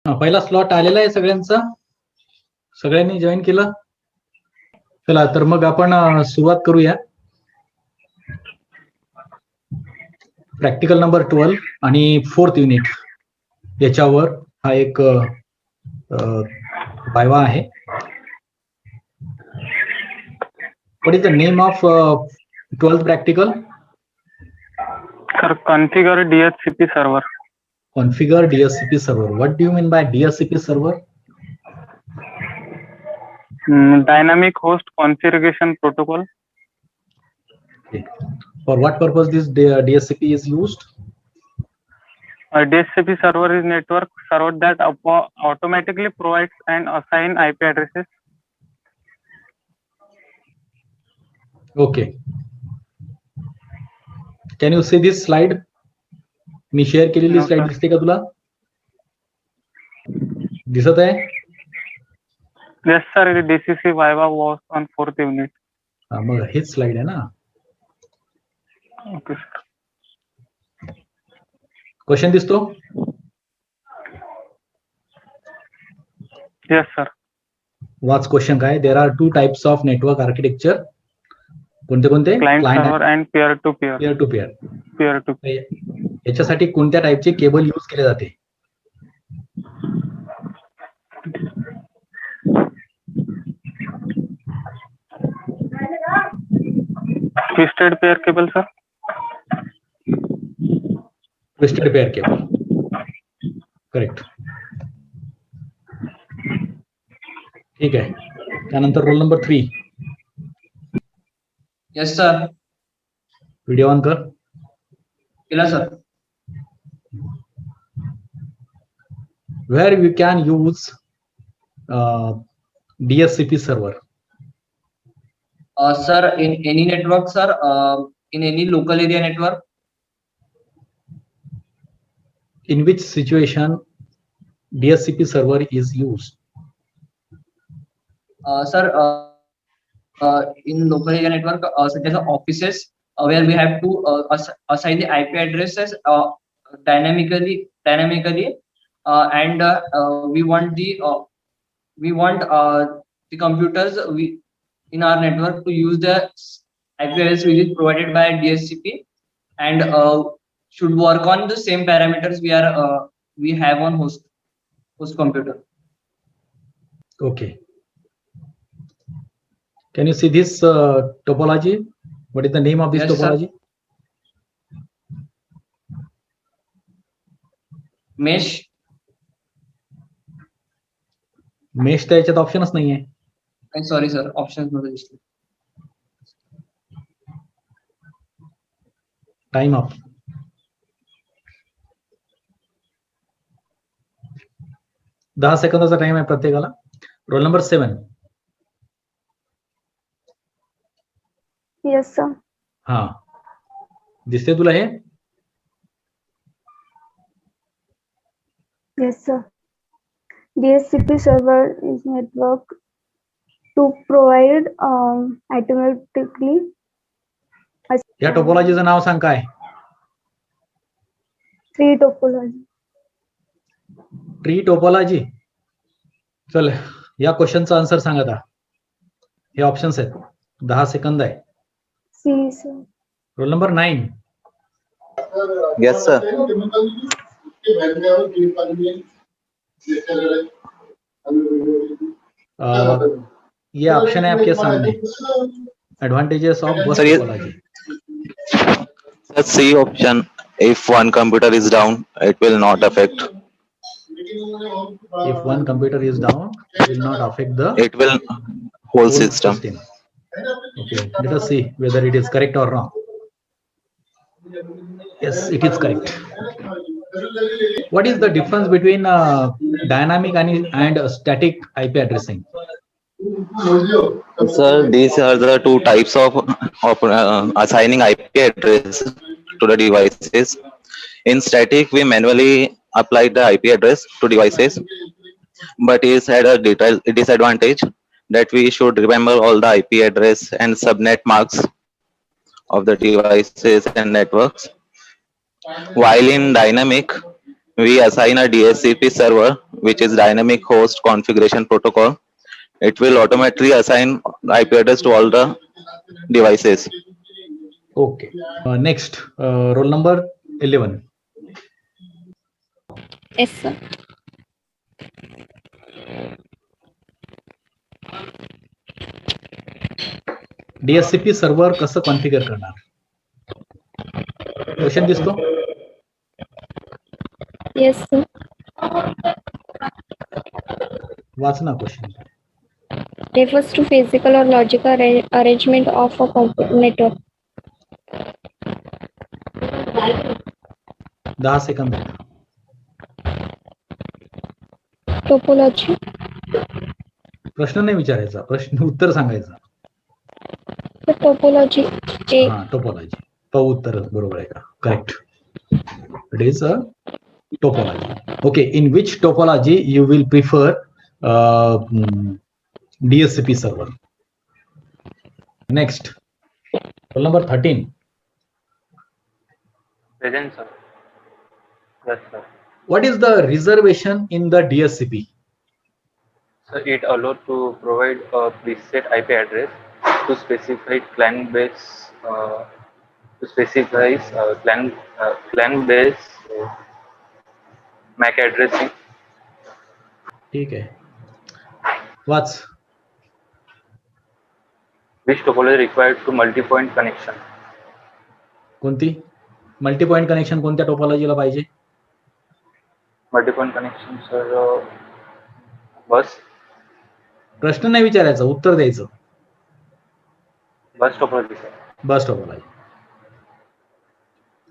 पहिला स्लॉट आलेला आहे सगळ्यांचा, सगळ्यांनी जॉईन केलं. चला तर मग आपण सुरुवात करूया. प्रॅक्टिकल नंबर 12 आणि 4th युनिट याच्यावर हा एक वायवा आहे. What is the name of 12th practical? Sir, configure DHCP server. Configure DHCP server. What do you mean by DHCP server? Dynamic host configuration protocol. Okay. For what purpose this DHCP is used? A DHCP server is network server that automatically provides and assign IP addresses. Okay. Can you see this slide? Me share केलेली slide दिसते का तुला? दिसत आहे? Yes sir, DCC Viva was on 4th unit. मग हेच slide आहे ना. Okay sir. क्वेश्चन दिसतो? Yes sir. वाच क्वेश्चन काय? There are 2 types of network architecture. कोणते कोणते? Client server and peer to peer. Peer to peer. Peer to peer. याच्यासाठी कोणत्या टाइपचे केबल यूज केले जाते? Twisted pair cable sir. Twisted pair cable. Correct. ठीक आहे. त्यानंतर roll number 3. Yes sir. Video on कर. केला sir. Where we can use DHCP server? Sir, in any network, sir. In any local area network. In which situation DHCP server is used? Sir, in local area network, such as offices, where we have to assign the IP addresses dynamically, and we want the computers in our network to use the IP address which is provided by DHCP, and should work on the same parameters we have on host computer. Okay. Can you see this topology? What is the name of this topology? Sir. Mesh. Mesh तर याच्यात ऑप्शनच नाहीये. Sorry sir, options मध्ये दिसले. Time up. दहा सेकंदाचा time आहे प्रत्येकाला. Roll number 7. Yes sir. हा, दिसते तुला हे? Yes, sir. DHCP server is network to provide automatically. या टोपोलॉजीचं नाव सांग काय? Tree topology. Tree topology. चल, या क्वेश्चनचा आन्सर सांग आता. हे ऑप्शन्स आहेत. 10 सेकंद आहे. C, sir. Roll number 9. Yes, sir. ये ऑप्शन है आपके सामने. Advantages of bus topology. C option. If one computer is down, it will not affect. If one computer is down, it will not affect the It will whole system. Okay, let us see whether it is correct or wrong. Yes, it is correct. What is the difference between dynamic and static IP addressing? Sir, these are the 2 types of assigning IP address to the devices. In static, we manually apply the IP address to devices, but it had a disadvantage that we should remember all the IP address and subnet marks of the devices and networks. While in dynamic, we assign a DHCP server which is dynamic host configuration protocol. It will automatically assign IP address to all the devices. Okay. Next, roll number 11. Yes, sir. DHCP server कसं configure करणार? Question दिसतो? Yes, sir. वाच ना question. Refers to physical or logical arrangement of a network. 10 second. Topology. प्रश्न नाही विचारायचा, प्रश्न उत्तर सांगायचं. The topology. हा, टोपोलॉजी. तो उत्तर बरोबर आहे का? Correct. It is a topology. Okay. In which topology you will prefer DHCP server? Next, roll number 13. Present, sir. Yes, sir. What is the reservation in the DHCP? So it allows to provide a preset IP address to specify client-based client-based MAC addressing. ठीक आहे. वाच. Which topology required to multi-point connection? कोणती? Multi point connection कोणत्या टोपोलॉजीला पाहिजे? Multi-point connection, sir. Bus प्रश्न नाही विचारायचा, उत्तर द्यायचं. topology, sir. बस टोपोलॉजी.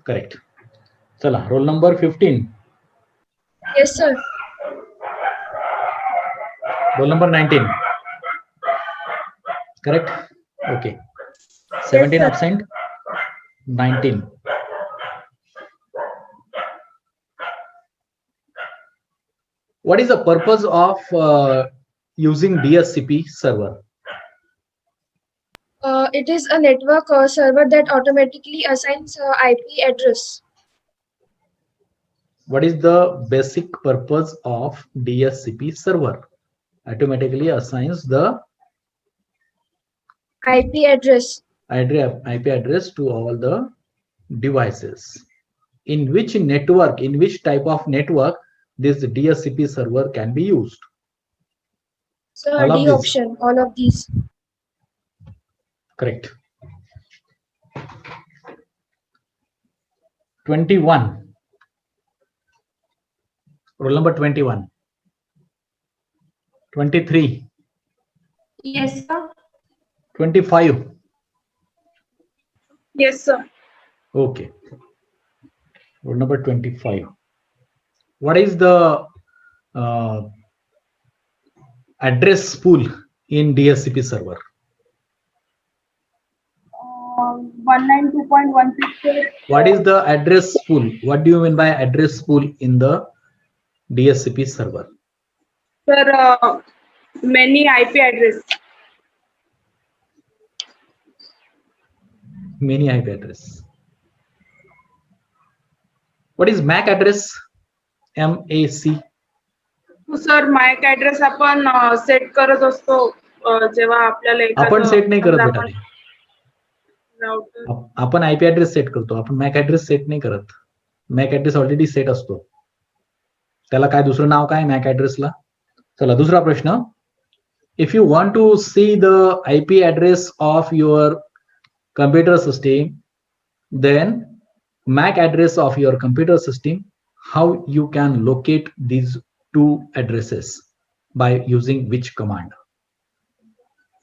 करेक्ट. चला, roll number 15. Yes, sir. Roll number 19. Correct? Okay. 17 sir. absent. 19. What is the purpose of using DHCP server? It is a network server that automatically assigns IP address. What is the basic purpose of DHCP server? Automatically assigns the IP address. IP address to all the devices. In which network, in which type of network this DHCP server can be used? So All of D these. option, all of these. Correct. 21. Roll number 21. 23. Yes, sir. 25. Yes, sir. Okay. Roll number 25. What is the address pool in DHCP server? 192.168. What is the address pool? What do you mean by address pool in the DHCP server? Sir, many IP address. Many IP address. What is MAC address? MAC. Sir MAC address आपण set करत असतो जेव्हा आपल्याला आपण set नाही करत बेटा ते. router. आपण आयपी ऍड्रेस सेट करतो, आपण मॅक ऍड्रेस सेट नाही करत. मॅक ऍड्रेस ऑलरेडी सेट असतो. त्याला काय दुसरं नाव काय मॅक ऍड्रेसला? चला दुसरा प्रश्न. If you want to see the IP address of your computer system, then MAC address of your computer system, how you can locate these two addresses by using which command?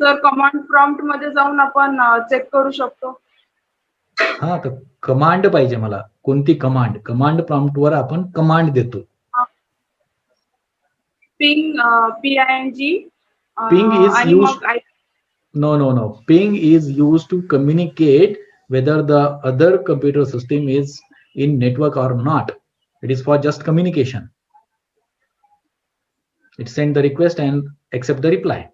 Sir command prompt मध्ये जाऊन आपण check करू शकतो. हा, तर command पाहिजे मला. कोणती कमांड? कमांड प्रॉम्प्ट वर आपण कमांड देतो. पिंग PING. Ping is used. No. Ping is used to communicate whether the other computer system is in network or not. It is for just communication. It send the request and accept the reply.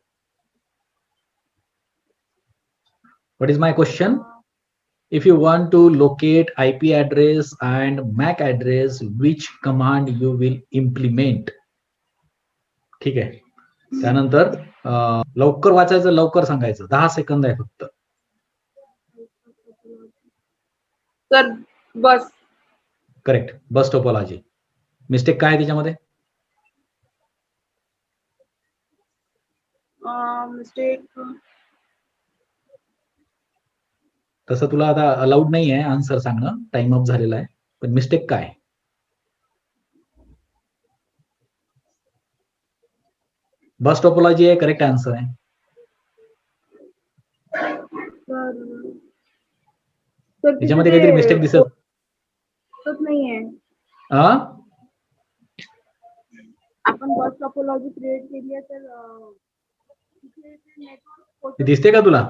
What is my question? If you want to locate IP address and MAC address, which command you will implement? ठीक आहे. त्यानंतर लवकर वाचायचं, लवकर सांगायचं. 10 second आहे फक्त. Sir bus. Correct, bus topology. Mistake काय आहे त्याच्यामध्ये? मिस्टेक तसं तुला आता अलाउड नाही आहे आन्सर सांगणं, टाइम अप झालेला आहे. पण मिस्टेक काय? बस टोपोलॉजी आहे करेक्ट आन्सर आहे. त्याच्यामध्ये काहीतरी मिस्टेक दिसत नाहीये. हा, आपण बस टोपोलॉजी क्रिएट केली आहे तर ते दिसते का तुला?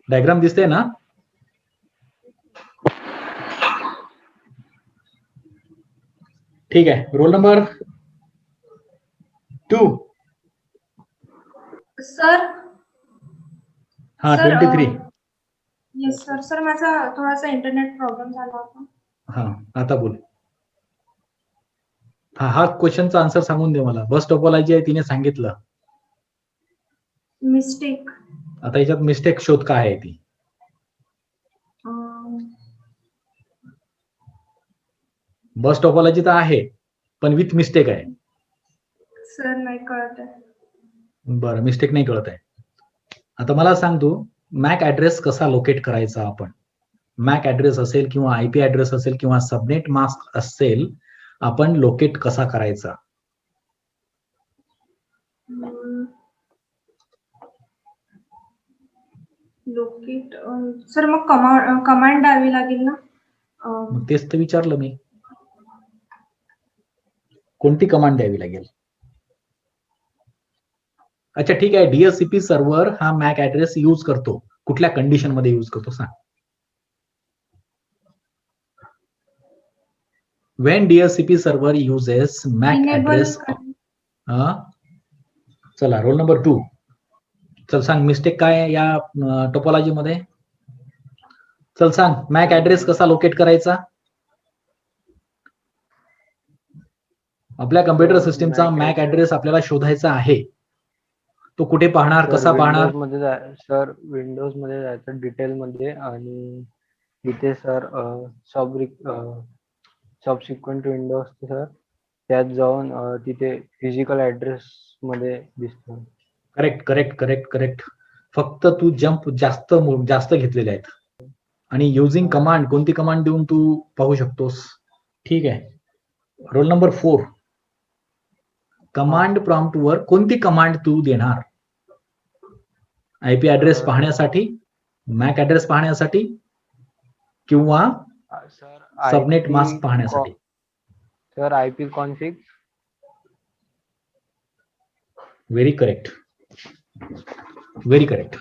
डायग्राम दिसते ना? ठीक आहे. Roll number 2. सर. हा, 23. Yes sir. सर माझा थोडासा इंटरनेट प्रॉब्लेम झाला होता. हा, आता बोल. हा क्वेश्चनचा आन्सर सांगून दे मला. बस टोपोलॉजी आहे तिने सांगितलं. मिस्टेक. आता याच्यात मिस्टेक शोध काय आहे ती? बस टोपोलॉजी तर आहे पण विथ मिस्टेक आहे. सर नाही कळत आहे. बरं, मिस्टेक नाही कळत आहे. आता मला सांग तू, मॅक ऍड्रेस कसा लोकेट करायचा आपण? मॅक ऍड्रेस असेल किंवा आयपी ऍड्रेस असेल किंवा सबनेट मास्क असेल, आपण लोकेट कसा करायचा? लोकेट सर मग कमांड द्यावी लागेल ना? मग तेच तर विचारलं मी. कोणती कमांड द्यावी लागेल? अच्छा ठीक आहे. डीएचसीपी सर्व्हर हा मॅक ऍड्रेस यूज करतो. कुठल्या कंडिशन मध्ये यूज करतो सांग? When DHCP server uses MAC address. चला रोल नंबर 2. चल सांग मिस्टेक काय आहे या टोपोलॉजी मध्ये? चल सांग, मॅक ऍड्रेस कसा लोकेट करायचा? आपल्या कम्प्युटर सिस्टीमचा मॅक ऍड्रेस आपल्याला शोधायचा आहे. तो कुठे पाहणार, कसा पाहणार? सर विंडोज मध्ये जायचं डिटेल मध्ये आणि तिथे सर सबसिक्वेंट विंडो असते सर, त्यात जाऊन तिथे फिजिकल ऍड्रेस मध्ये दिसतो. Correct correct correct correct. फक्त तू जंप जास्त घेतलेले आहेत आणि युजिंग कमांड, कोणती कमांड देऊन तू पाहू शकतोस. ठीक आहे. Roll number 4. कमांड प्रॉम्प्ट वर कोणती कमांड तू देणार? आयपी ऍड्रेस पाहण्यासाठी, मॅक ऍड्रेस पाहण्यासाठी किंवा सबनेट मास्क पाहण्यासाठी? Sir IP config. Very correct, very correct.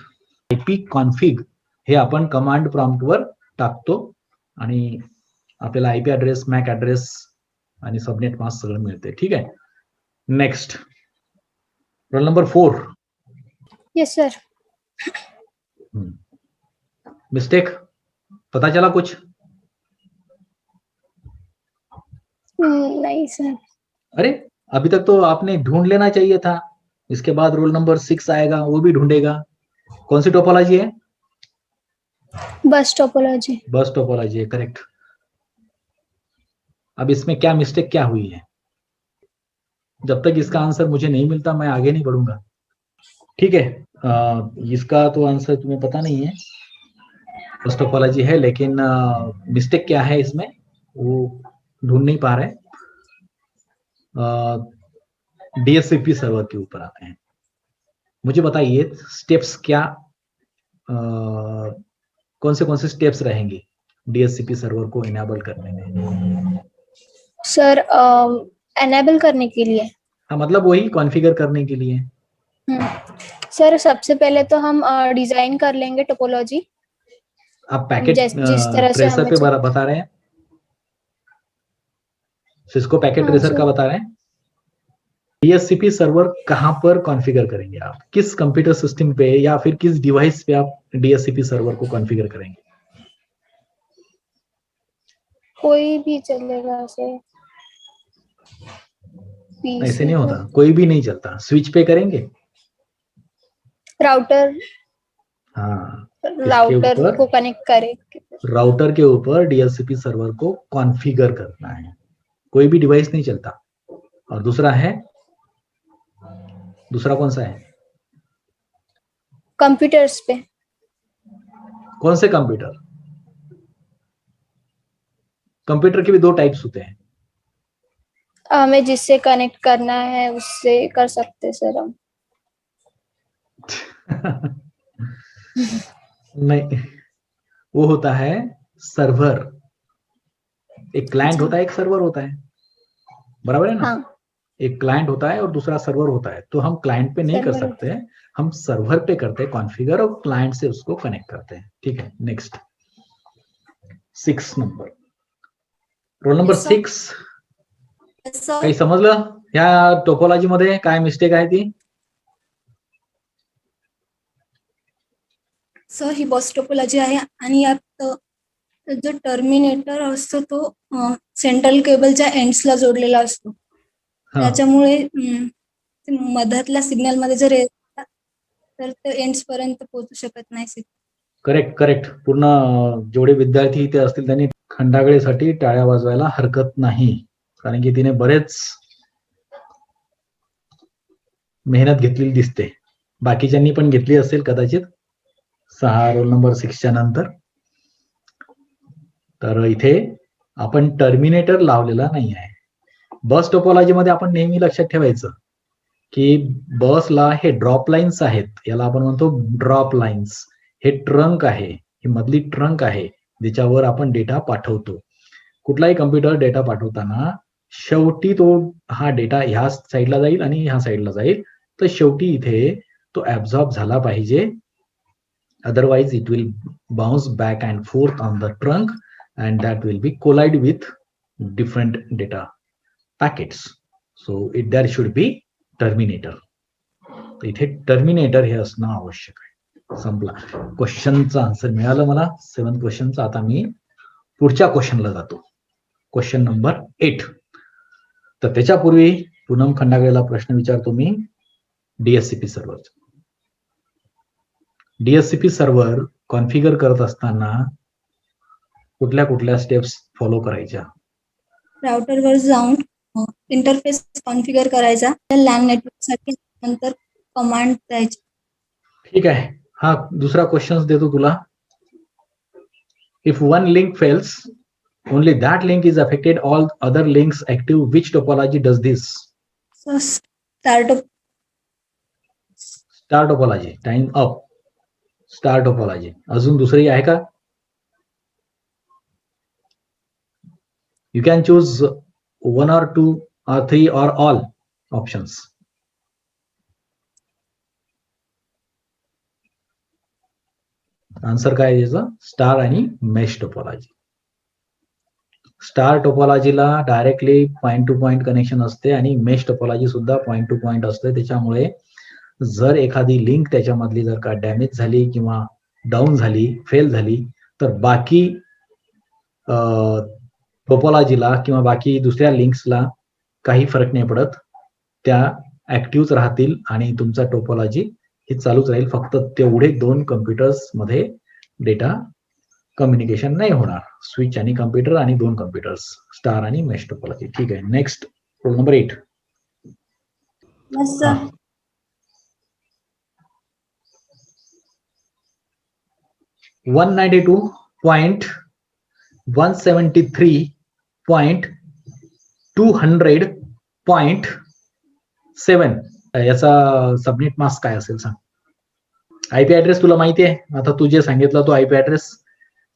IP config हे आपण कमांड प्रॉम्प्ट वर टाकतो आणि आपल्याला आयपी ऍड्रेस, मॅक ऍड्रेस आणि सबनेट मास्क सगळं मिळते. ठीक आहे. Next roll number 4. Yes sir. Mistake पता चला कुछ? नहीं सर. अरे अभी तक तो आपने ढूंढ लेना चाहिए था. इसके बाद रोल नंबर 6 आएगा, वो भी ढूंढेगा. कौन सी टोपोलॉजी है? बस टोपोलॉजी. बस टोपोलॉजी है, करेक्ट. अब इसमें क्या मिस्टेक क्या हुई है? जब तक इसका आंसर मुझे नहीं मिलता मैं आगे नहीं बढ़ूंगा. ठीक है. इसका तो आंसर तुम्हें पता नहीं है. बस टोपोलॉजी है लेकिन मिस्टेक क्या है इसमें वो ढूंढ नहीं पा रहे. डीएचसीपी सर्वर के ऊपर आते हैं. मुझे बताइए स्टेप्स क्या, कौन से स्टेप्स रहेंगे डीएचसीपी सर्वर को इनेबल करने में? सर एनेबल करने के लिए? हाँ, मतलब वही कॉन्फ़िगर करने के लिए. सर सबसे पहले तो हम डिजाइन कर लेंगे टोपोलॉजी. आप पैकेट जिस तरह से ट्रेसर पे बता रहे हैं? सिस्को पैकेट ट्रेसर का बता रहे हैं? डीएचसीपी सर्वर कहां पर कॉन्फ़िगर करेंगे आप? किस कंप्यूटर सिस्टम पे या फिर किस डिवाइस पे आप डीएचसीपी सर्वर को कॉन्फ़िगर करेंगे? कोई भी चलेगा सर. ऐसे नहीं होता, कोई भी नहीं चलता. स्विच पे करेंगे. राउटर हाँ, राउटर को कनेक्ट करे. राउटर के ऊपर डीएचसीपी सर्वर को कॉन्फ़िगर करना है. कोई भी डिवाइस नहीं चलता. और दूसरा कौन सा है? कंप्यूटर्स पे. कौन से कंप्यूटर? कंप्यूटर के भी 2 टाइप्स होते हैं. हमें जिससे कनेक्ट करना है उससे कर सकते सर हम. नहीं, वो होता है सर्वर. एक क्लाइंट होता है, एक सर्वर होता है, बराबर है ना? हाँ. एक क्लाइंट होता है और दूसरा सर्वर होता है. तो हम क्लाइंट पे नहीं कर सकते हैं, हम सर्वर पे करते हैं कॉन्फ़िगर और क्लाइंट से उसको कनेक्ट करते हैं. ठीक है. Next 6 number, roll number 6. काही समजलं ह्या टोपोलॉजी मध्ये काय मिस्टेक आहे ती? सर ही बस टोपोलॉजी आहे आणि यात जो टर्मिनेटर असतो तो सेंट्रल केबलच्या एंड्सला जोडलेला असतो. त्याच्यामुळे मधातल्या सिग्नल मध्ये जर तर ते एंड्स पर्यंत पोहोचू शकत नाही. करेक्ट. पूर्ण जेवढे विद्यार्थी इथे असतील त्यांनी खंडागळेसाठी टाळ्या वाजवायला हरकत नाही, कारण की तिने बरेच मेहनत घेतलेली दिसते. बाकीच्यांनी पण घेतली असेल कदाचित 6 रोल नंबर 6च्या नंतर. तर इथे आपण टर्मिनेटर लावलेला नाही आहे. बस टोपोलॉजी मध्ये आपण नेहमी लक्षात ठेवायचं की बसला हे ड्रॉप लाईन्स आहेत, याला आपण म्हणतो ड्रॉप लाईन्स. हे ट्रंक आहे, ही मधली ट्रंक आहे ज्याच्यावर आपण डेटा पाठवतो. कुठलाही कम्प्युटर डेटा पाठवताना शेवटी तो हा डेटा ह्या साईडला जाईल आणि ह्या साईडला जाईल. तर शेवटी इथे तो ऍब्झॉर्ब झाला पाहिजे, otherwise it will bounce back and forth on the trunk and that will be collide with different data packets. So there should be terminator. तर इथे टर्मिनेटर हे असणं आवश्यक आहे. संपला. क्वेश्चनचा आन्सर मिळालं मला 7 क्वेश्चनचा. आता मी पुढच्या क्वेश्चनला जातो, क्वेश्चन नंबर 8. तर त्याच्यापूर्वी पूनम खंडागळेला प्रश्न विचारतो मी डीएचसीपी सर्व्हरचा. डीएचसीपी सर्व्हर कॉन्फिगर करत असताना कुठल्या स्टेप्स फॉलो करायच्या? राउटरवर जाऊन इंटरफेस कॉन्फिगर करायचा, लॅन नेटवर्कसाठी नंतर कमांड द्यायची. ठीक आहे. हा दुसरा क्वेश्चन देतो तुला. If one link fails, only that link is affected, all other links active, which topology does this? So star topology. Time up. Star topology. अजून दुसरी आहे का? You can choose 1 or 2 or 3 or all options. Answer काय आहे याचा? Star आणि mesh topology. Star टोपोलॉजीला directly point to point connection असते आणि मेश टोपोलॉजी सुद्धा पॉइंट टू पॉइंट असते. त्याच्यामुळे जर एखादी लिंक त्याच्यामधली जर का डॅमेज झाली किंवा डाऊन झाली, फेल झाली, तर बाकी टोपोलॉजीला किंवा बाकी दुसऱ्या लिंक्सला काही फरक नाही पडत. त्या ऍक्टिव्हच राहतील आणि तुमचा टोपोलॉजी हे चालूच राहील. फक्त तेवढे 2 कम्प्युटर्स मध्ये डेटा कम्युनिकेशन नाही होणार. स्विच आणि कम्प्युटर आणि 2 कम्प्युटर्स, स्टार आणि मेश टोपोलॉजी. ठीक आहे. Next roll number 8. सर 192.173.200.7 याचा सबनेट मास्क काय असेल सांग? आयपी ऍड्रेस तुला माहिती आहे. आता तू जे सांगितलं तो आयपी ऍड्रेस.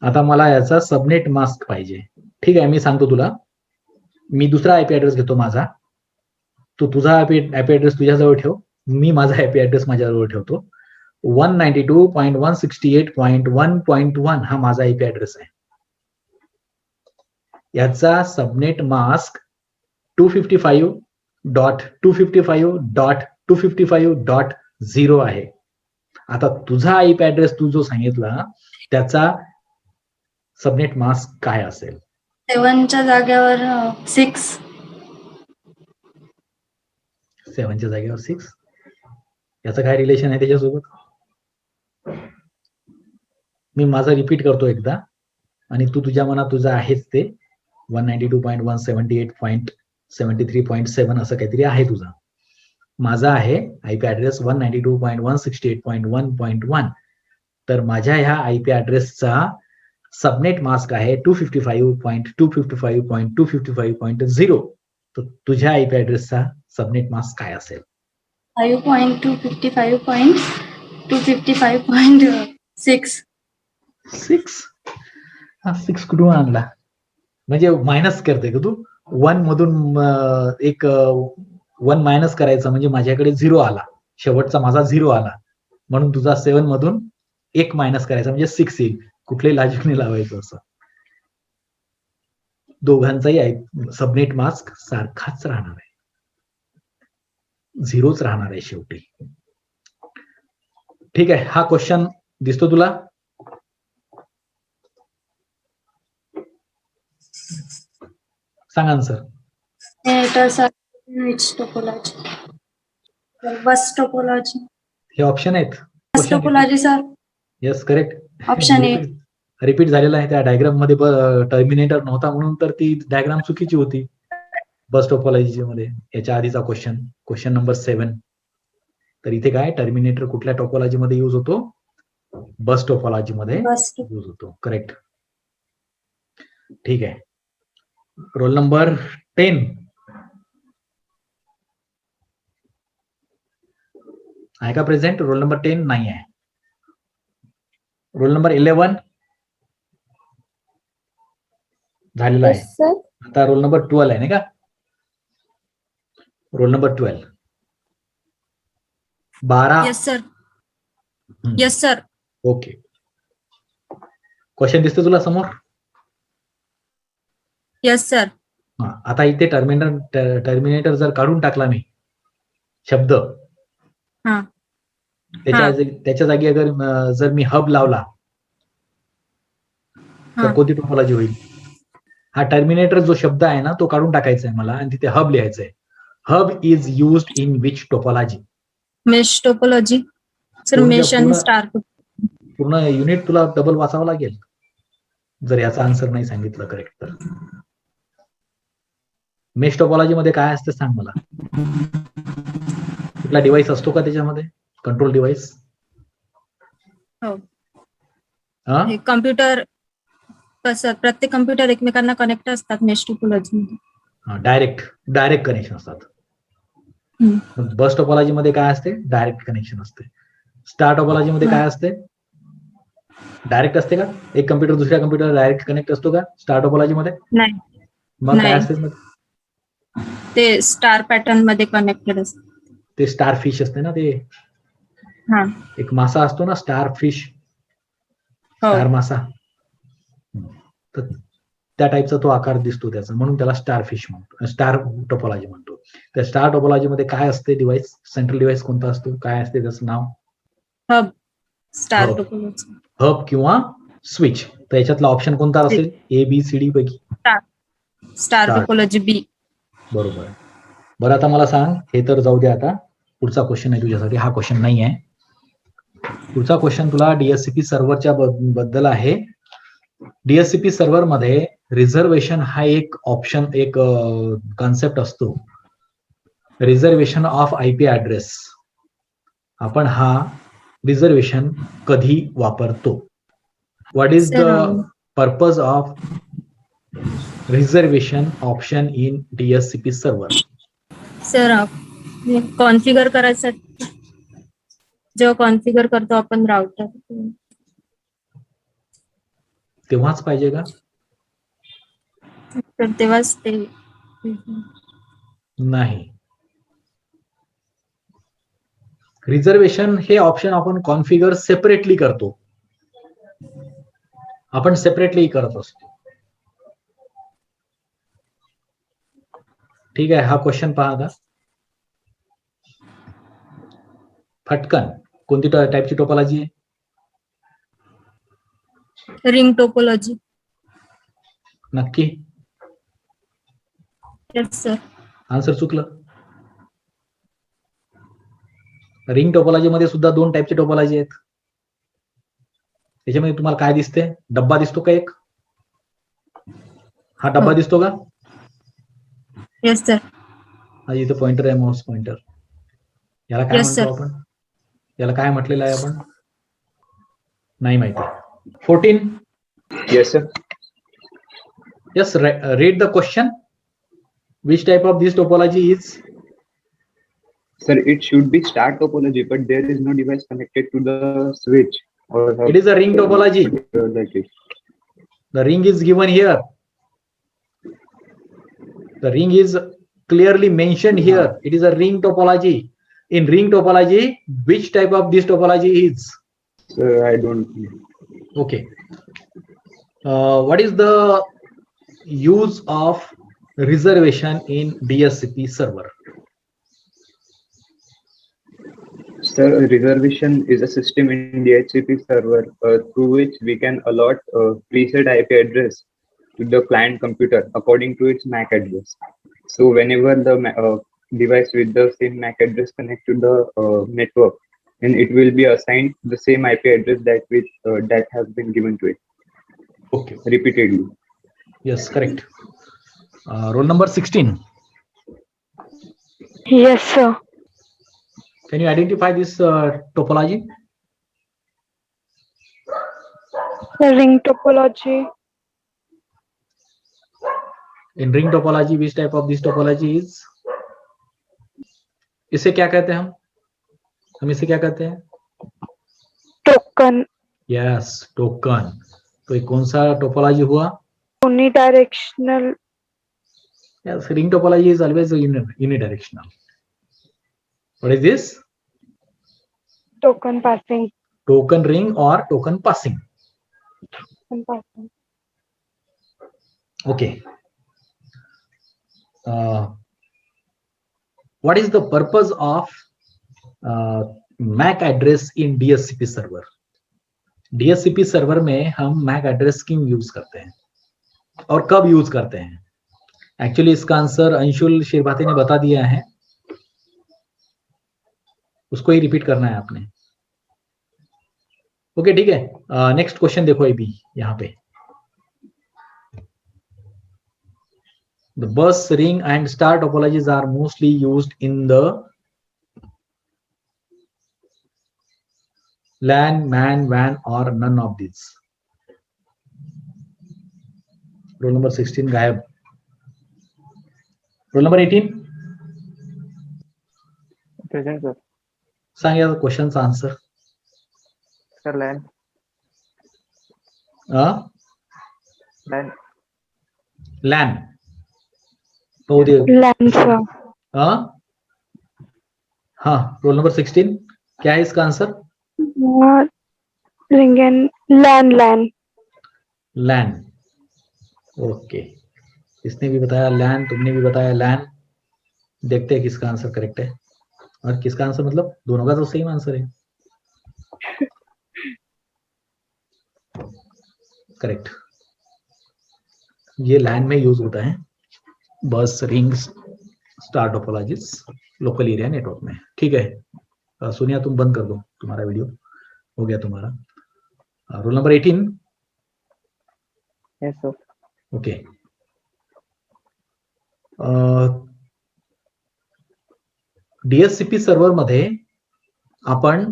आता मला याचा सबनेट मास्क पाहिजे. ठीक आहे, मी सांगतो तुला. मी दुसरा आयपी ऍड्रेस घेतो माझा, तू तुझा आयपी ऍड्रेस तुझ्याजवळ ठेव, मी माझा आयपी ऍड्रेस माझ्याजवळ ठेवतो. 192.168.1.1 हा माझा आयपी ऍड्रेस आहे. याचा सबनेट मास्क 255.255.255.0 आहे. आता तुझा आयपी ऍड्रेस तू जो सांगितला त्याचा सबनेट मास्क काय असेल? 7च्या जागेवर 6. 7च्या जागेवर 6. याचं काय रिलेशन आहे त्याच्यासोबत? मी माझं रिपीट करतो एकदा आणि तू तुझ्या मनात तुझं आहेच ते 192.178.73.7 असं काहीतरी आहे तुझं. माझा आहे आयपी ऍड्रेस 192.168.1.1. तर माझ्या ह्या आयपी ऍड्रेसचा सबनेट मास्क आहे 255.255.255.0. तर तुझ्या आयपी ऍड्रेसचा सबनेट मास्क काय असेल? 5.255.255.6. 6. हा 6 कुठून आणला? म्हणजे मायनस करते का तू? 1 मधून एक 1 मायनस करायचं म्हणजे माझ्याकडे 0 आला, शेवटचा माझा 0 आला, म्हणून तुझा 7 मधून 1 मायनस करायचा म्हणजे 6 येईल. कुठल्याही लॉजिक नाही लावायचं असं. दोघांचाही सबनेट मास्क सारखाच राहणार आहे, 0च राहणार आहे शेवटी. ठीक आहे, हा क्वेश्चन दिसतो तुला? सांगा ना sir. Which topology? Bus topology. हे ऑप्शन आहेत. Bus topology, sir. Yes, correct. Option A. Repeat झालेला आहे त्या डायग्राम मध्ये. टर्मिनेटर नव्हता म्हणून तर ती डायग्राम चुकीची होती बस टोपोलॉजी मध्ये. याच्या आधीचा क्वेश्चन नंबर 7. तर इथे काय टर्मिनेटर कुठल्या टोपोलॉजी मध्ये युज होतो? बस टोपोलॉजी मध्ये युज होतो. करेक्ट. ठीक आहे. रोल नंबर 10 आहे का प्रेझेंट? रोल नंबर 10 नाही आहे. रोल नंबर 11 झालेला आहे. आता रोल नंबर 12 आहे नाही का? Roll number 12. 12. Yes, sir. Yes, sir. Okay. Question दिसतो तुला समोर? Yes, sir. आता इथे टर्मिनेटर जर काढून टाकला मी शब्द, त्याच्या जागी अगर जर मी हब लावला तर कोणती टोपोलॉजी होईल? हा टर्मिनेटर जो शब्द आहे ना तो काढून टाकायचा आहे मला आणि तिथे हब लिहायचं आहे. Hub is used in which topology? Mesh topology. Sir, mesh and star. पूर्ण युनिट तुला डबल वाचावं लागेल जर याचा आन्सर नाही सांगितलं करेक्ट तर. मेश टोपोलॉजी मध्ये काय असतं सांग मला? कुठला डिव्हाइस असतो का त्याच्यामध्ये? Control device? कम्प्युटर कसं प्रत्येक कम्प्युटर एकमेकांना कनेक्ट असतात मेश टोपोलॉजी मध्ये. डायरेक्ट कनेक्शन असतात. बस टोपोलॉजी मध्ये काय असते? डायरेक्ट कनेक्शन असते. स्टार टोपोलॉजी मध्ये काय असते? डायरेक्ट असते का? एक कम्प्युटर दुसऱ्या कम्प्युटर डायरेक्ट कनेक्ट असतो का स्टार टोपोलॉजी मध्ये? नाही. मग काय असते? ते स्टार पॅटर्न मध्ये कनेक्टेड असते. ते स्टार फिश असते ना, ते एक मासा असतो ना स्टार फिश, स्टार मासा, तर त्या टाईपचा तो आकार दिसतो त्याचा, म्हणून त्याला स्टार फिश म्हणतो, स्टार टोपोलॉजी म्हणतो. त्या स्टार टोपोलॉजी मध्ये काय असते? डिव्हाइस, सेंट्रल डिव्हाइस कोणता असतो? काय असते त्याचं नाव? हब. Star topology. हब किंवा स्विच. तर याच्यातला ऑप्शन कोणता असेल? ए बी सी डी पैकी? स्टार टोपोलॉजी बी. बरोबर. बरं, आता मला सांग, हे तर जाऊ दे, आता पुढचा क्वेश्चन आहे तुझ्यासाठी. हा क्वेश्चन नाही आहे. पुढचा क्वेश्चन तुला डीएससीपी सर्व्हरच्या बद्दल आहे. डीएससीपी सर्व्हर मध्ये रिझर्वेशन हा एक ऑप्शन, एक कॉन्सेप्ट असतो, रिझर्वेशन ऑफ आयपी ऍड्रेस. आपण हा रिझर्वेशन कधी वापरतो? What is the purpose of reservation option in DSCP server? Sir, configure करायसाठी जेव्हा कॉन्फिगर करतो आपण राउटर, तेव्हाच पाहिजे का? तर तेव्हाच ते नाही. रिझर्वेशन हे ऑप्शन आपण कॉन्फिगर सेपरेटली करतो, आपण सेपरेटली करत असतो. ठीक आहे, हा क्वेश्चन पहा आता फटकन. कोणती टाईपची टोपोलॉजी आहे? Ring topology. नक्की? Yes sir. आन्सर चुकलं. रिंग टोपोलॉजी मध्ये सुद्धा 2 टाईपचे टोपोलॉजी आहेत. त्याच्यामध्ये तुम्हाला काय दिसते? डब्बा दिसतो का एक? हा डब्बा दिसतो का? Yes sir. हा इथं पॉइंटर आहे, माउस पॉइंटर. याला काय Yes, म्हणतो आपण? याला काय म्हटलेलं आहे आपण? नाही माहिती. 14. Yes, sir. Yes, read the question. Which type of this topology is? Sir, it should be star topology, but there is no device connected to the switch. It is a ring topology. Like it. The ring is given here. The ring is clearly mentioned here. It is a ring topology. In ring topology, which type of this topology is? Sir, I don't know. Okay. What is the use of reservation in DHCP server? Sir, reservation is a system in DHCP server through which we can allot preset IP address to the client computer according to its MAC address. So whenever the device with the same MAC address connect to the network, then it will be assigned the same IP address that has been given to it. Okay. Repeatedly. Yes, correct. Roll number 16. Yes, sir. Can you identify this topology? The ring topology. In ring topology, which type of this topology is? इसे क्या कहते हैं हम इसे क्या कहते हैं? Token. Yes, token. तो ये कौन सा टोपोलॉजी हुआ? Unidirectional. Yes, ring topology is always unidirectional. What is this? Token passing. Token ring or token passing. Token passing. Okay. What is the purpose of MAC address in DHCP server? DHCP server में हम MAC address क्यों use करते हैं और कब use करते हैं? Actually इसका answer Anshul शिरभाती ने बता दिया है, उसको ही रिपीट करना है आपने. ओके, ठीक है. नेक्स्ट क्वेश्चन देखो अभी यहाँ पे. The bus, ring and star topologies are mostly used in the LAN, MAN, WAN or none of these. Roll number 16 गायब. Roll number 18. Present, sir. सांग यार क्वेश्चनच answer. Sir, LAN. LAN. LAN. हो दे. LAN, sir. हाँ, roll number 16 क्या है इसका answer? Ring and LAN. LAN. Okay, इसने भी बताया LAN, तुमने भी बताया LAN. देखते हैं किसका आंसर करेक्ट है और किसका आंसर, मतलब दोनों का तो सेम आंसर है. करेक्ट. ये LAN में यूज होता है, bus, rings, star topologies local area network में. ठीक है, सोनिया तुम बंद कर दो, तुम्हारा वीडियो हो गया तुम्हारा. Roll number 18. Yes, sir. Okay. DHCP server मध्ये आपण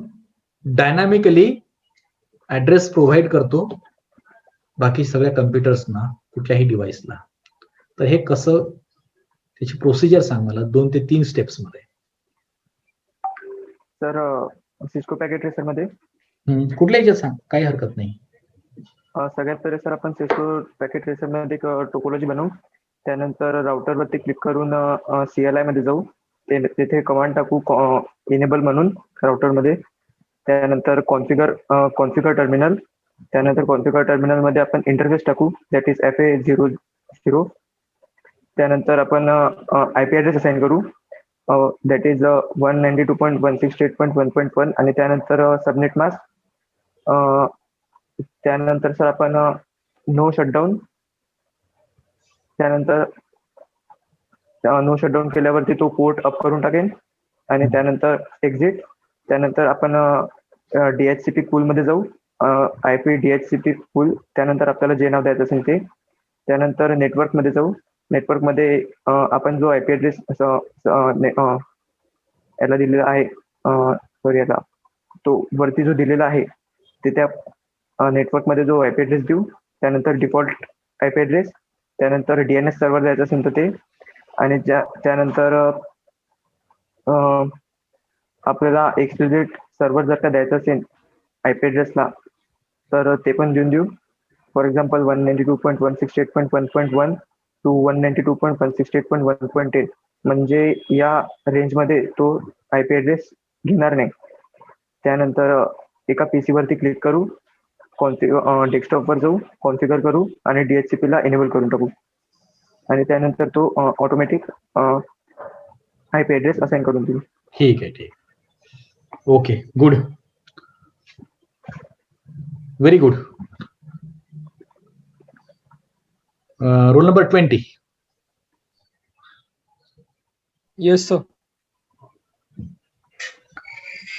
डायनामिकली ऍड्रेस प्रोव्हाइड करतो बाकी सगळ्या कम्प्युटर्सना, कुठल्याही डिव्हाइसला. तर हे कसं, त्याची प्रोसिजर सांग मला 2 ते 3 स्टेप्स मध्ये. सर, सिस्को पॅकेट ट्रेसर मध्ये कुठल्या ह्याच्यात सांग, काही हरकत नाही. सगळ्यात पहिले सर आपण सिस्को पॅकेट ट्रेसर मध्ये एक टोपोलॉजी बनवू. त्यानंतर राउटर वरती क्लिक करून CLI मध्ये जाऊ. तेथे कमांड टाकू इनेबल म्हणून राउटर मध्ये. त्यानंतर कॉन्फिगर टर्मिनल. त्यानंतर कॉन्फिगर टर्मिनल मध्ये आपण इंटरफेस टाकू, दॅट इज FA00. त्यानंतर आपण IP ॲड्रेस असाइन करू, दॅट इज 192.168.1.1 आणि त्यानंतर सबनेट मास्क. त्यानंतर सर आपण नो शटडाऊन. त्यानंतर नो शटडाऊन केल्यावरती तो पोर्ट अप करून टाकेल आणि त्यानंतर एक्झिट. त्यानंतर आपण DHCP पूल मध्ये जाऊ. IP DHCP पूल, त्यानंतर आपल्याला जे नाव द्यायचं असेल ते. त्यानंतर नेटवर्क मध्ये जाऊ. नेटवर्क मध्ये आपण जो IP ऍड्रेस याला दिलेला आहे, सॉरी याला तो वरती जो दिलेला आहे ते त्या नेटवर्क मध्ये जो IP ऍड्रेस देऊ. त्यानंतर डिफॉल्ट IP ऍड्रेस, त्यानंतर DNS सर्व्हर द्यायचं असेल तर ते, आणि त्यानंतर आपल्याला एक्सक्लुझिट सर्व्हर जर का द्यायचं असेल IP ऍड्रेसला तर ते पण देऊ. फॉर एक्झाम्पल 192.168.1.1 to 192.168.1.10, म्हणजे या रेंजमध्ये तो IP ऍड्रेस घेणार नाही. त्यानंतर एका PC वरती क्लिक करू, डेस्कटॉपवर जाऊ, कॉन्फिगर करू आणि DHCP ला एनेबल करून टाकू, आणि त्यानंतर तो ऑटोमॅटिक IP ऍड्रेस असाइन करून देऊ. ठीक आहे, ठीक. Okay, good, very good. Roll number 20. Yes, sir.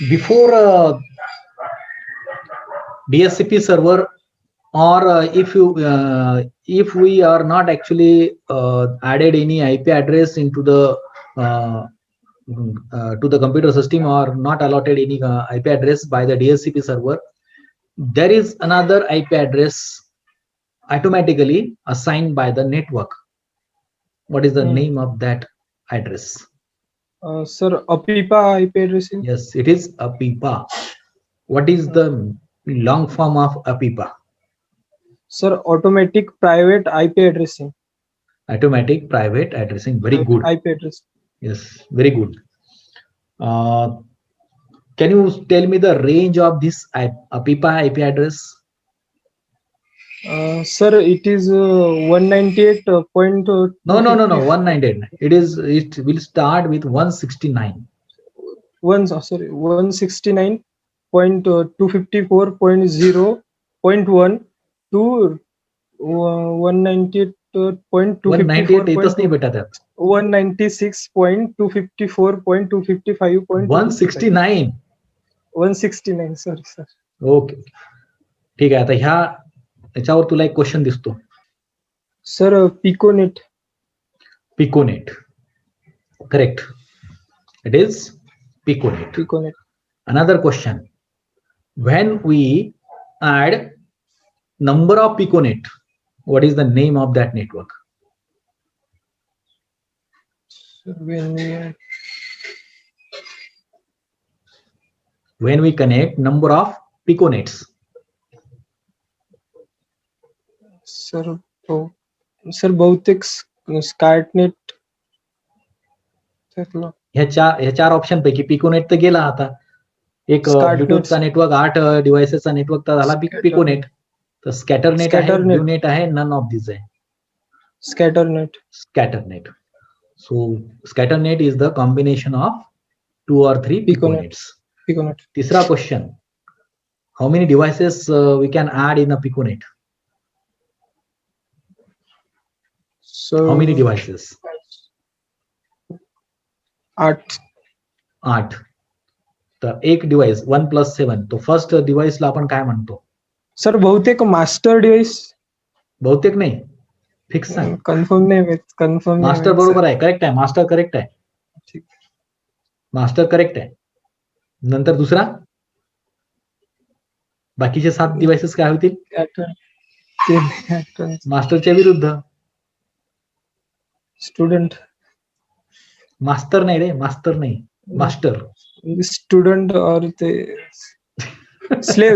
Before DHCP server, or if we are not actually added any IP address into the to the computer system, or not allotted any IP address by the DHCP server, there is another IP address automatically assigned by the network. What is the name of that address? Sir, APIPA IP addressing. Yes, it is APIPA. What is the long form of APIPA? Sir, automatic private IP addressing. Automatic private addressing. Very good. IP address. Yes, very good. Can you tell me the range of this APIPA IP address? Sir, it is 198. No, 198. It will start with 169. 169.254.0.1 to 198.254. येतच नाही बेटा त्यात. 196.254.255. 169. 169. Sorry, sir. Okay, ठीक आहे. आता ह्याच्यावर तुला एक क्वेश्चन दिसतो. Sir, piconet. Piconet, correct. It is piconet. Piconet. Another question: when we add number of piconet, what is the name of that network? When we connect number of piconets. Sir बहुतेक स्कार्टनेट. ह्या चार option पैकी piconet तर गेला. आता एक ब्लूटूथचा network, 8 डिव्हाइसेसचा network तर झाला पिकोनेट. तर स्कॅटरनेट आहे, ब्लूनेट आहे, नन ऑफ दिस आहे. Scatternet. So scatternet is the combination of 2 or 3 piconets. तिसरा question: how many devices we can add in a piconet? How many devices? 8. तर एक डिव्हाइस 1 + 7. तो फर्स्ट डिव्हाइसला आपण काय म्हणतो? सर, बहुतेक मास्टर डिव्हाइस. बहुतेक नाही, फिक्स सांग. कन्फर्म नाही. मास्टर बरोबर आहे, करेक्ट आहे. मास्टर करेक्ट आहे. मास्टर करेक्ट आहे. नंतर दुसरा, बाकीचे 7 डिव्हाइसेस काय होतील? मास्टरच्या विरुद्ध. स्टुडंट. मास्टर नाही रे, मास्टर नाही, मास्टर. स्टुडंट और ते स्लेव.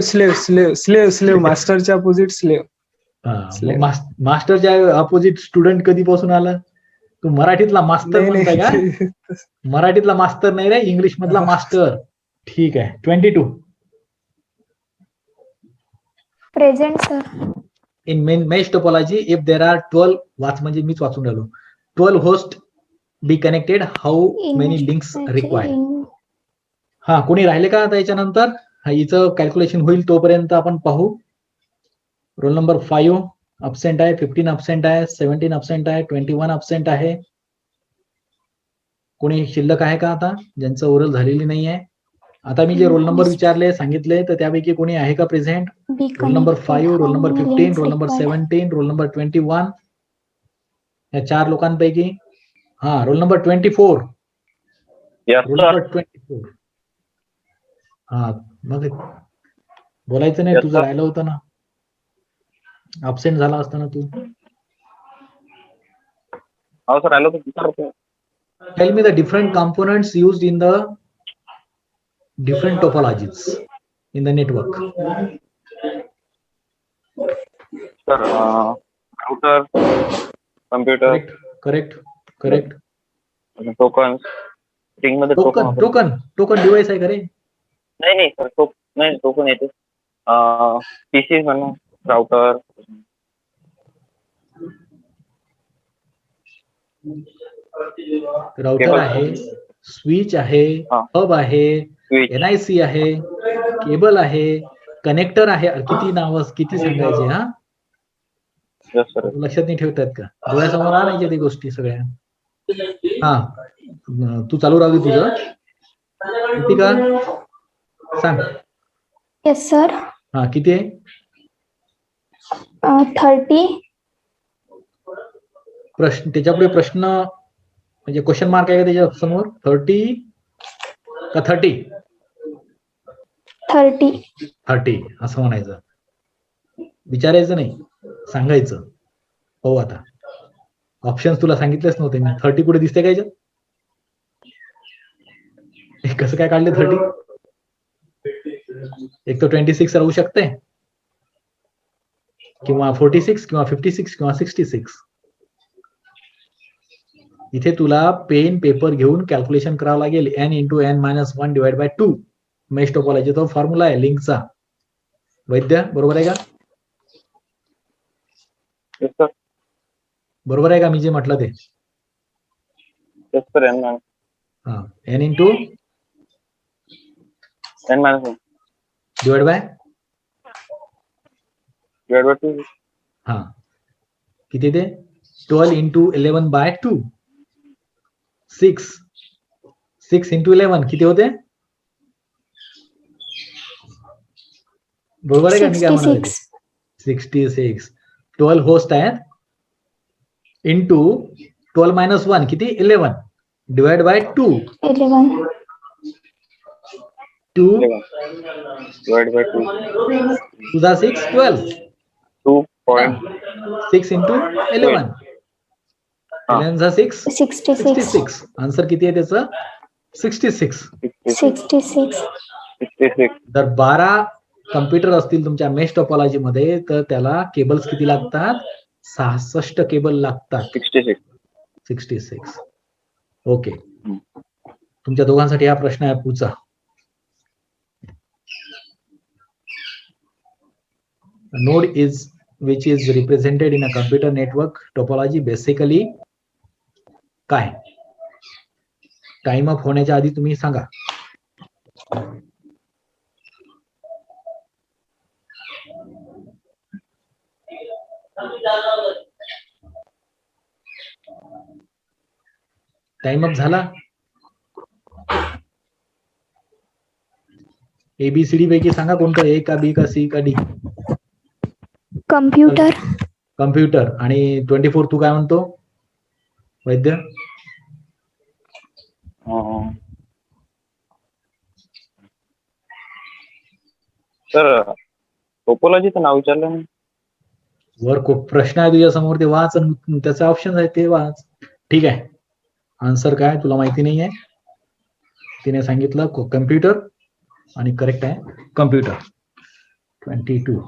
मास्टरच्या अपोजिट स्लेव. मास्टरच्या अपोजिट स्टुडंट कधीपासून आला? तू मराठीतला मास्तर म्हणताय का? मराठीतला मास्तर नाही रे, इंग्लिश मधला मास्टर. ठीक आहे. 22. Present, sir. In mesh topology, if there are 12, वाच म्हणजे मीच वाचून राहिलो, 12 host be connected, how many links required? हा, कोणी राहिले का आता याच्यानंतर? हिचं कॅल्क्युलेशन होईल तोपर्यंत आपण पाहू. रोल नंबर 5 अब्सेंट आहे, 15 अब्सेंट आहे, 17 अब्सेंट आहे, 21 अब्सेंट आहे. कोणी शिल्लक आहे का आता ज्यांचं ओरल झालेली नाही आहे? आता मी जे रोल नंबर विचारले सांगितले तर त्यापैकी कोणी आहे का present? Roll number 5, roll number 15, roll number 17, roll number 21, या 4 लोकांपैकी. हा, रोल नंबर 24. Roll number 24. हा, मग बोलायचं नाही, तुझं राहिलं होतं ना, अब्सेंट झाला असता ना तू. Tell me the different components used in the different topologies in the network. Sir, router, computer, Correct. tokens. Ring मध्ये टोकन डिव्हाइस आहे का रे? नाही सर, टोकन येते. पीसी म्हणून राउटर. राउटर आहे, स्विच आहे, हब आहे, NIC आहे, केबल आहे, कनेक्टर आहे. किती नाव किती सांगायचे? हा, लक्षात नाही ठेवतात का? डोळ्यासमोर आणायच्या ते गोष्टी सगळ्या. हा, तू चालू राहू दे तुझं. किती का सांग? Yes sir. हा, किती आहे? 30. प्रश्न त्याच्यापुढे प्रश्न म्हणजे क्वेश्चन मार्क आहे का त्याच्या समोर? 30 का 30? 30 असं म्हणायचं, विचारायचं नाही, सांगायचं. हो, आता ऑप्शन्स तुला सांगितलेच नव्हते मी. 30 कुठे दिसते का याच्यात? कसं काय काढले 30? एक तर 26 राहू शकते, किंवा 46 किंवा 56 किंवा 66. इथे तुला पेन पेपर घेऊन कॅल्क्युलेशन करावं लागेल. n × n-1 divide by 2 mesh topology तो फॉर्म्युला आहे लिंकचा. वैद्य, बरोबर आहे का? बरोबर आहे का मी जे म्हटलं ते? हा, n × n-1 डिवाइड बाय 2. हा, किती ते? 12 × 11 बाय 2. 6 × 11 किती होते? बरोबर आहे का? मी काय म्हणाले? 66. 12 होस्ट आहेत इंटू 12 - 1 किती? 11 डिवाइड बाय 2. 2 divide by 2. तुझा 6 12. 6 × 11. 11 6 66. आन्सर किती आहे त्याचं? 66. जर 12 कम्प्युटर असतील तुमच्या मेश टोपोलॉजी मध्ये तर त्याला केबल्स किती लागतात? 66 केबल लागतात. 66. ओके, तुमच्या दोघांसाठी हा प्रश्न आहे पुढचा. Node is which is represented in a computer network topology basically काय? टाइम अप होण्याच्या आधी तुम्ही सांगा. टाइम अप झाला? ABCD पैकी सांगा कोणतं? A का B का C का D? कम्प्युटर. आणि 24 तू काय म्हणतो वैद्य? सर, टोपोलॉजीचं नाव विचारलं नाही. वर प्रश्न आहे तुझ्या समोर, ते वाच, त्याचा ऑप्शन आहे ते वाच. ठीक आहे, आन्सर काय तुला माहिती नाहीये? तिने सांगितलं कम्प्युटर आणि करेक्ट आहे कम्प्युटर. 22.